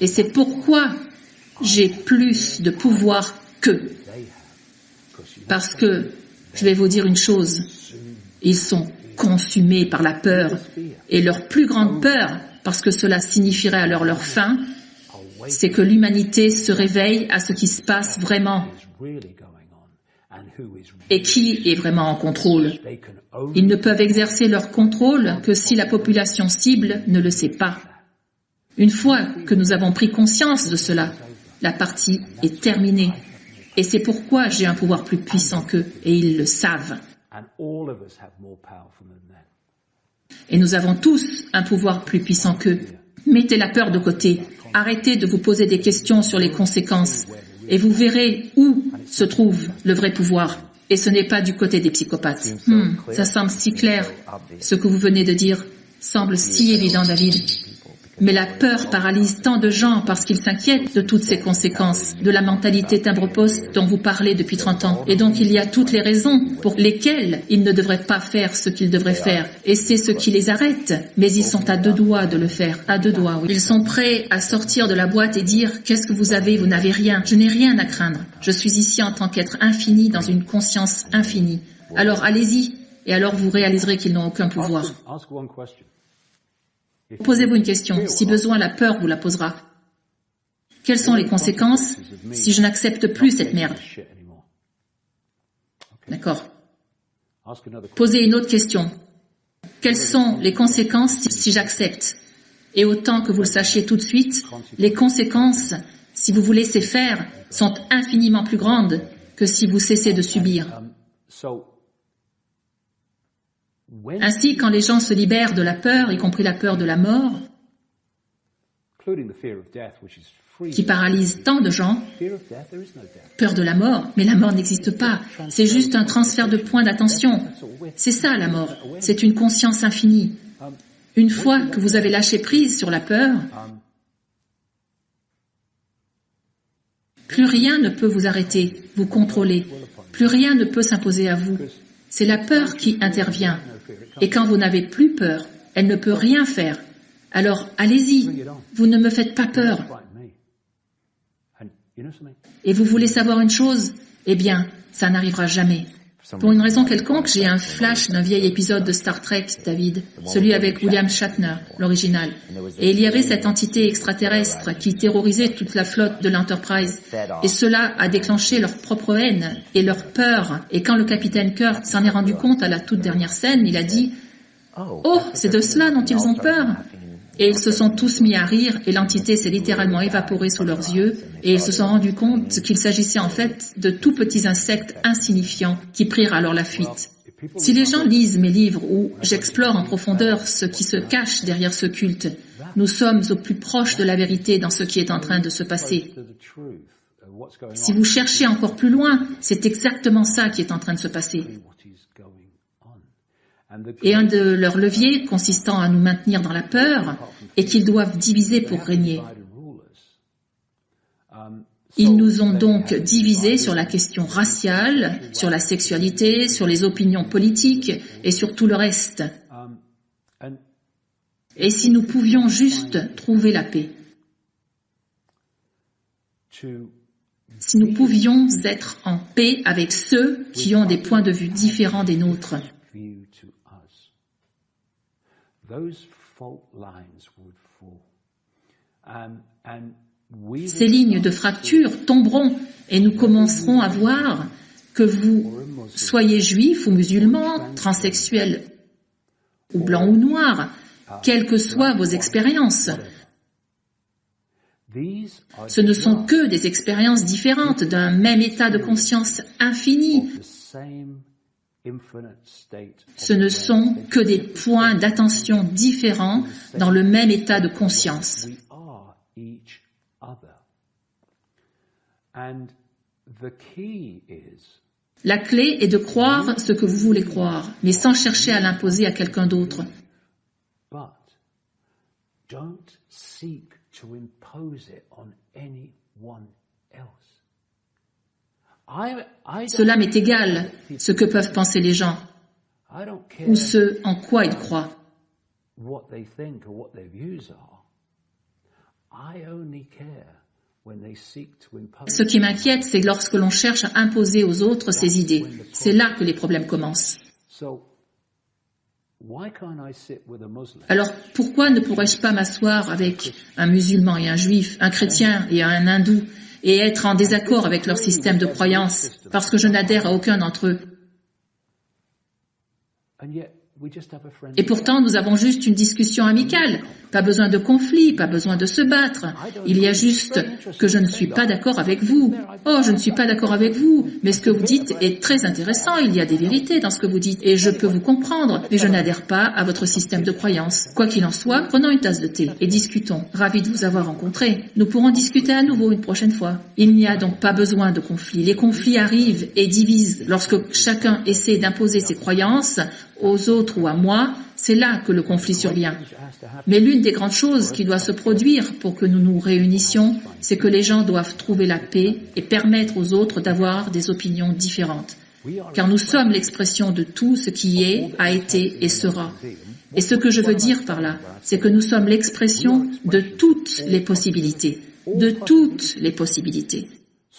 Et c'est pourquoi j'ai plus de pouvoir qu'eux. Parce que, je vais vous dire une chose, ils sont consumés par la peur. Et leur plus grande peur, parce que cela signifierait alors leur fin, c'est que l'humanité se réveille à ce qui se passe vraiment. Et qui est vraiment en contrôle? Ils ne peuvent exercer leur contrôle que si la population cible ne le sait pas. Une fois que nous avons pris conscience de cela, la partie est terminée. Et c'est pourquoi j'ai un pouvoir plus puissant qu'eux, et ils le savent. Et nous avons tous un pouvoir plus puissant qu'eux. Mettez la peur de côté. Arrêtez de vous poser des questions sur les conséquences. Et vous verrez où se trouve le vrai pouvoir. Et ce n'est pas du côté des psychopathes. Ça semble si clair. Ce que vous venez de dire semble si évident, David. Mais la peur paralyse tant de gens parce qu'ils s'inquiètent de toutes ces conséquences, de la mentalité timbre-poste dont vous parlez depuis 30 ans. Et donc il y a toutes les raisons pour lesquelles ils ne devraient pas faire ce qu'ils devraient faire. Et c'est ce qui les arrête. Mais ils sont à deux doigts de le faire. À deux doigts, oui. Ils sont prêts à sortir de la boîte et dire « Qu'est-ce que vous avez? Vous n'avez rien. Je n'ai rien à craindre. Je suis ici en tant qu'être infini dans une conscience infinie. Alors allez-y. Et alors vous réaliserez qu'ils n'ont aucun pouvoir. » Posez-vous une question. Si besoin, la peur vous la posera. Quelles sont les conséquences si je n'accepte plus cette merde? D'accord. Posez une autre question. Quelles sont les conséquences si j'accepte? Et autant que vous le sachiez tout de suite, les conséquences, si vous vous laissez faire, sont infiniment plus grandes que si vous cessez de subir. Ainsi, quand les gens se libèrent de la peur, y compris la peur de la mort, qui paralyse tant de gens, peur de la mort, mais la mort n'existe pas, c'est juste un transfert de points d'attention. C'est ça la mort, c'est une conscience infinie. Une fois que vous avez lâché prise sur la peur, plus rien ne peut vous arrêter, vous contrôler, plus rien ne peut s'imposer à vous. C'est la peur qui intervient. Et quand vous n'avez plus peur, elle ne peut rien faire. Alors, allez-y, vous ne me faites pas peur. Et vous voulez savoir une chose? Eh bien, ça n'arrivera jamais. Pour une raison quelconque, j'ai un flash d'un vieil épisode de Star Trek, David, celui avec William Shatner, l'original. Et il y avait cette entité extraterrestre qui terrorisait toute la flotte de l'Enterprise. Et cela a déclenché leur propre haine et leur peur. Et quand le capitaine Kirk s'en est rendu compte à la toute dernière scène, il a dit « Oh, c'est de cela dont ils ont peur !» Et ils se sont tous mis à rire et l'entité s'est littéralement évaporée sous leurs yeux et ils se sont rendus compte qu'il s'agissait en fait de tout petits insectes insignifiants qui prirent alors la fuite. Si les gens lisent mes livres où j'explore en profondeur ce qui se cache derrière ce culte, nous sommes au plus proche de la vérité dans ce qui est en train de se passer. Si vous cherchez encore plus loin, c'est exactement ça qui est en train de se passer. Et un de leurs leviers consistant à nous maintenir dans la peur est qu'ils doivent diviser pour régner. Ils nous ont donc divisés sur la question raciale, sur la sexualité, sur les opinions politiques et sur tout le reste. Et si nous pouvions juste trouver la paix, si nous pouvions être en paix avec ceux qui ont des points de vue différents des nôtres, ces lignes de fracture tomberont et nous commencerons à voir que vous soyez juif ou musulman, transsexuel ou blanc ou noir, quelles que soient vos expériences. Ce ne sont que des expériences différentes d'un même état de conscience infini. Ce ne sont que des points d'attention différents dans le même état de conscience. La clé est de croire ce que vous voulez croire, mais sans chercher à l'imposer à quelqu'un d'autre. Cela m'est égal, ce que peuvent penser les gens, ou ce en quoi ils croient. Ce qui m'inquiète, c'est lorsque l'on cherche à imposer aux autres ses idées. C'est là que les problèmes commencent. Alors, pourquoi ne pourrais-je pas m'asseoir avec un musulman et un juif, un chrétien et un hindou, et être en désaccord avec leur système de croyance, parce que je n'adhère à aucun d'entre eux? Et pourtant, nous avons juste une discussion amicale. Pas besoin de conflit, pas besoin de se battre. Il y a juste que je ne suis pas d'accord avec vous. Oh, je ne suis pas d'accord avec vous, mais ce que vous dites est très intéressant. Il y a des vérités dans ce que vous dites et je peux vous comprendre, mais je n'adhère pas à votre système de croyance. Quoi qu'il en soit, prenons une tasse de thé et discutons. Ravi de vous avoir rencontré. Nous pourrons discuter à nouveau une prochaine fois. Il n'y a donc pas besoin de conflit. Les conflits arrivent et divisent lorsque chacun essaie d'imposer ses croyances aux autres ou à moi, c'est là que le conflit survient. Mais l'une des grandes choses qui doit se produire pour que nous nous réunissions, c'est que les gens doivent trouver la paix et permettre aux autres d'avoir des opinions différentes. Car nous sommes l'expression de tout ce qui est, a été et sera. Et ce que je veux dire par là, c'est que nous sommes l'expression de toutes les possibilités. De toutes les possibilités.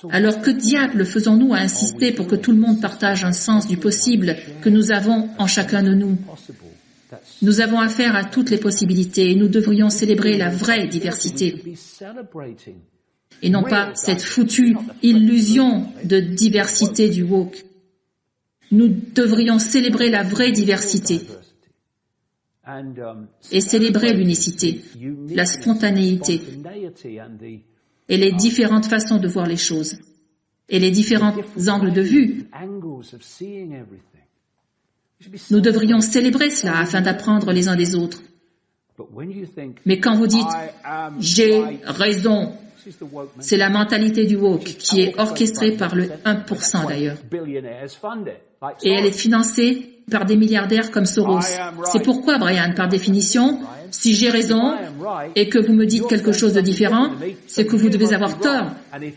Alors que diable faisons-nous à insister pour que tout le monde partage un sens du possible que nous avons en chacun de nous? Nous avons affaire à toutes les possibilités et nous devrions célébrer la vraie diversité. Et non pas cette foutue illusion de diversité du woke. Nous devrions célébrer la vraie diversité et célébrer l'unicité, la spontanéité et les différentes façons de voir les choses, et les différents angles de vue. Nous devrions célébrer cela afin d'apprendre les uns des autres. Mais quand vous dites « j'ai raison », c'est la mentalité du woke qui est orchestrée par le 1% d'ailleurs. Et elle est financée par des milliardaires comme Soros. C'est pourquoi, Brian, par définition, si j'ai raison et que vous me dites quelque chose de différent, c'est que vous devez avoir tort.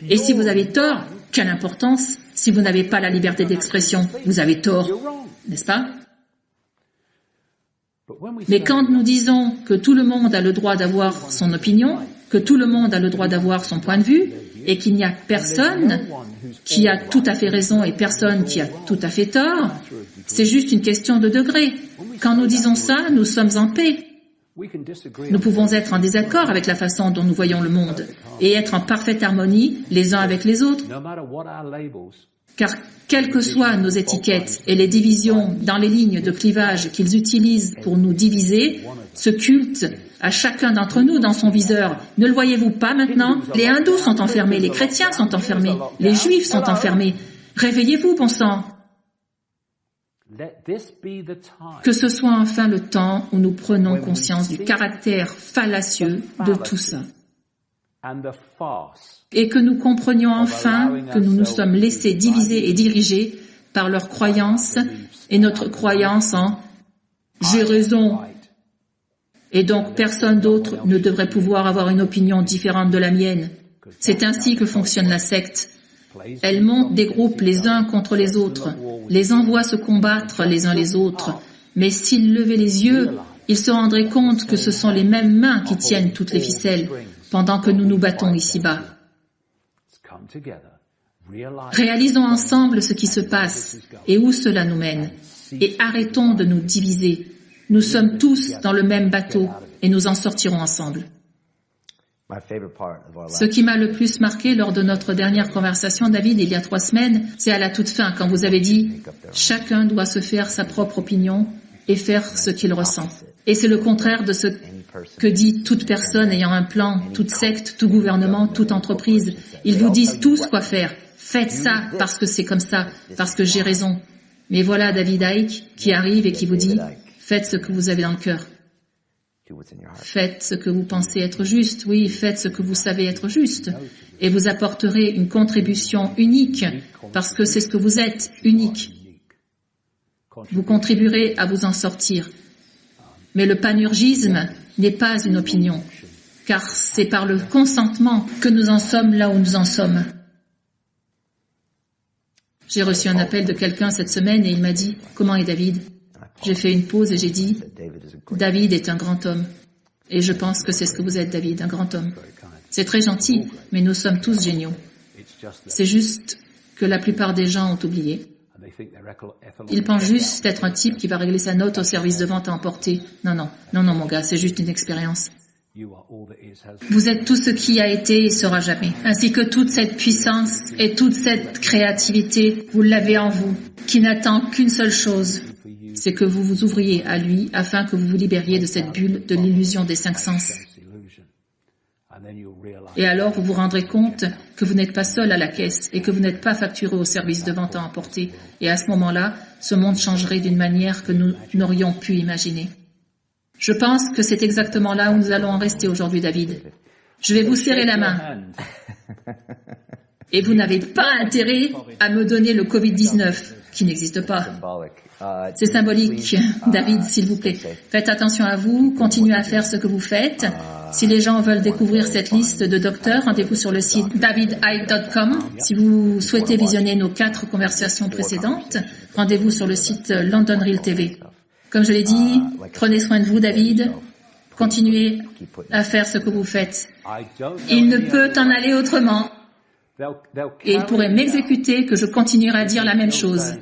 Et si vous avez tort, quelle importance si vous n'avez pas la liberté d'expression? Vous avez tort, n'est-ce pas? Mais quand nous disons que tout le monde a le droit d'avoir son opinion, que tout le monde a le droit d'avoir son point de vue, et qu'il n'y a personne qui a tout à fait raison et personne qui a tout à fait tort, c'est juste une question de degré. Quand nous disons ça, nous sommes en paix. Nous pouvons être en désaccord avec la façon dont nous voyons le monde et être en parfaite harmonie les uns avec les autres. Car quelles que soient nos étiquettes et les divisions dans les lignes de clivage qu'ils utilisent pour nous diviser, ce culte à chacun d'entre nous dans son viseur. Ne le voyez-vous pas maintenant? Les hindous sont enfermés, les chrétiens sont enfermés, les juifs sont enfermés. Réveillez-vous, bon sang. Que ce soit enfin le temps où nous prenons conscience du caractère fallacieux de tout ça. Et que nous comprenions enfin que nous nous sommes laissés diviser et diriger par leurs croyances et notre croyance en « j'ai raison ». Et donc personne d'autre ne devrait pouvoir avoir une opinion différente de la mienne. C'est ainsi que fonctionne la secte. Elle monte des groupes les uns contre les autres, les envoie se combattre les uns les autres. Mais s'ils levaient les yeux, ils se rendraient compte que ce sont les mêmes mains qui tiennent toutes les ficelles, pendant que nous nous battons ici-bas. Réalisons ensemble ce qui se passe et où cela nous mène, et arrêtons de nous diviser. Nous sommes tous dans le même bateau et nous en sortirons ensemble. Ce qui m'a le plus marqué lors de notre dernière conversation, David, il y a 3 semaines, c'est à la toute fin, quand vous avez dit « Chacun doit se faire sa propre opinion et faire ce qu'il ressent ». Et c'est le contraire de ce que dit toute personne ayant un plan, toute secte, tout gouvernement, toute entreprise. Ils vous disent tous quoi faire. Faites ça parce que c'est comme ça, parce que j'ai raison. Mais voilà David Icke qui arrive et qui vous dit « Faites ce que vous avez dans le cœur. Faites ce que vous pensez être juste. Oui, faites ce que vous savez être juste. Et vous apporterez une contribution unique, parce que c'est ce que vous êtes, unique. Vous contribuerez à vous en sortir. Mais le panurgisme n'est pas une opinion, car c'est par le consentement que nous en sommes là où nous en sommes. J'ai reçu un appel de quelqu'un cette semaine et il m'a dit « Comment est David ?» J'ai fait une pause et j'ai dit « David est un grand homme. » Et je pense que c'est ce que vous êtes, David, un grand homme. C'est très gentil, mais nous sommes tous géniaux. C'est juste que la plupart des gens ont oublié. Ils pensent juste être un type qui va régler sa note au service de vente à emporter. Non, mon gars, c'est juste une expérience. Vous êtes tout ce qui a été et sera jamais, ainsi que toute cette puissance et toute cette créativité, vous l'avez en vous, qui n'attend qu'une seule chose, c'est que vous vous ouvriez à lui afin que vous vous libériez de cette bulle de l'illusion des 5 sens. Et alors vous vous rendrez compte que vous n'êtes pas seul à la caisse et que vous n'êtes pas facturé au service de vente à emporter. Et à ce moment-là, ce monde changerait d'une manière que nous n'aurions pu imaginer. Je pense que c'est exactement là où nous allons en rester aujourd'hui, David. Je vais vous serrer la main. Et vous n'avez pas intérêt à me donner le Covid-19, qui n'existe pas. C'est symbolique. David, s'il vous plaît. Faites attention à vous, continuez à faire ce que vous faites. Si les gens veulent découvrir cette liste de docteurs, rendez-vous sur le site davidicke.com. Si vous souhaitez visionner nos 4 conversations précédentes, rendez-vous sur le site London Real TV. Comme je l'ai dit, prenez soin de vous, David. Continuez à faire ce que vous faites. Il ne peut en aller autrement. Et il pourrait m'exécuter que je continuerai à dire la même chose.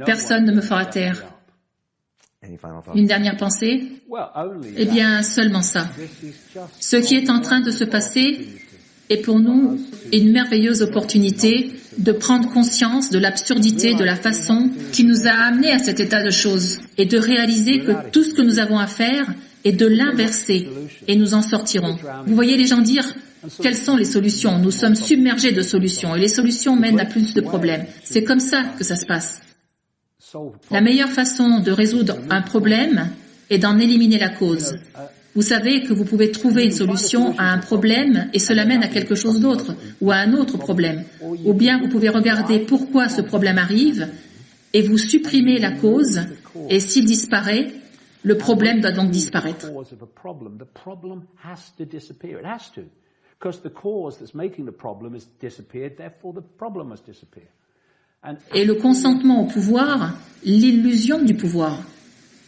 Personne ne me fera taire. Une dernière pensée? Eh bien, seulement ça. Ce qui est en train de se passer est pour nous une merveilleuse opportunité de prendre conscience de l'absurdité de la façon qui nous a amenés à cet état de choses et de réaliser que tout ce que nous avons à faire est de l'inverser et nous en sortirons. Vous voyez les gens dire « Quelles sont les solutions ?» Nous sommes submergés de solutions et les solutions mènent à plus de problèmes. C'est comme ça que ça se passe. La meilleure façon de résoudre un problème est d'en éliminer la cause. Vous savez que vous pouvez trouver une solution à un problème et cela mène à quelque chose d'autre ou à un autre problème. Ou bien vous pouvez regarder pourquoi ce problème arrive et vous supprimez la cause et s'il disparaît, le problème doit donc disparaître. Et le consentement au pouvoir, l'illusion du pouvoir,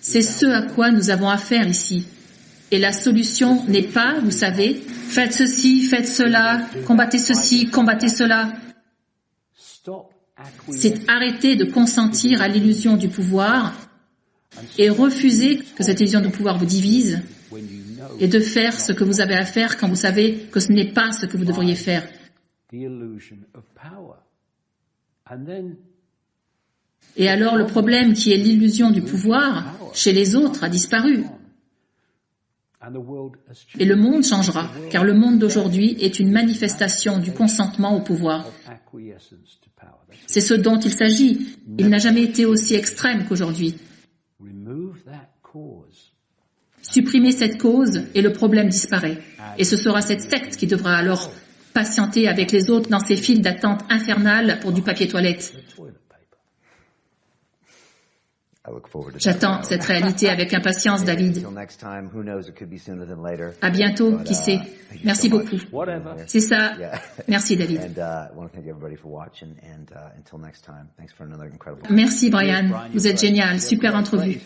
c'est ce à quoi nous avons affaire ici. Et la solution n'est pas, vous savez, faites ceci, faites cela, combattez ceci, combattez cela. C'est arrêter de consentir à l'illusion du pouvoir et refuser que cette illusion du pouvoir vous divise et de faire ce que vous avez à faire quand vous savez que ce n'est pas ce que vous devriez faire. Et alors le problème qui est l'illusion du pouvoir chez les autres a disparu. Et le monde changera, car le monde d'aujourd'hui est une manifestation du consentement au pouvoir. C'est ce dont il s'agit. Il n'a jamais été aussi extrême qu'aujourd'hui. Supprimez cette cause et le problème disparaît. Et ce sera cette secte qui devra alors patienter avec les autres dans ces files d'attente infernales pour du papier toilette. J'attends cette réalité avec impatience, David. À bientôt, qui sait. Merci beaucoup. C'est ça. Merci, David. Merci, Brian. Vous êtes génial. Super entrevue.